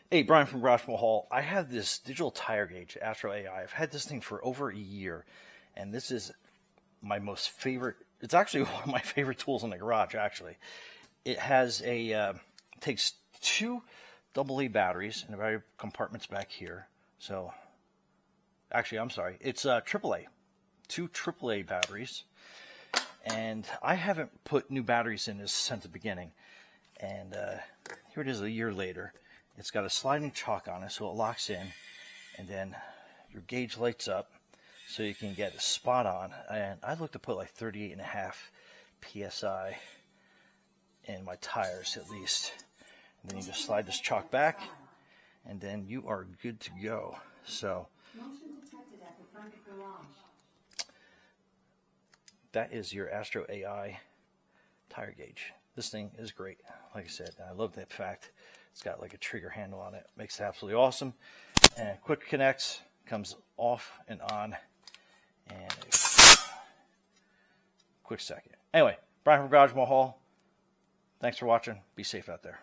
Hey, Brian from Garage Hall. I have this digital tire gauge, AstroAI. I've had this thing for over a year, and this is my most favorite. It's actually one of my favorite tools in the garage, actually. It has takes two AA batteries and the battery compartments back here. So, actually, I'm sorry. It's AAA. Two AAA batteries. And I haven't put new batteries in this since the beginning. And here it is a year later. It's got a sliding chalk on it, so it locks in, and then your gauge lights up so you can get a spot on. And I look to put like 38.5 PSI in my tires at least. And then you just slide this chalk back, and then you are good to go. So that is your AstroAI tire gauge. This thing is great. Like I said, I love that fact. It's got like a trigger handle on it. Makes it absolutely awesome. And quick connects, comes off and on in a quick second. Anyway, Brian from Garage Hall. Thanks for watching. Be safe out there.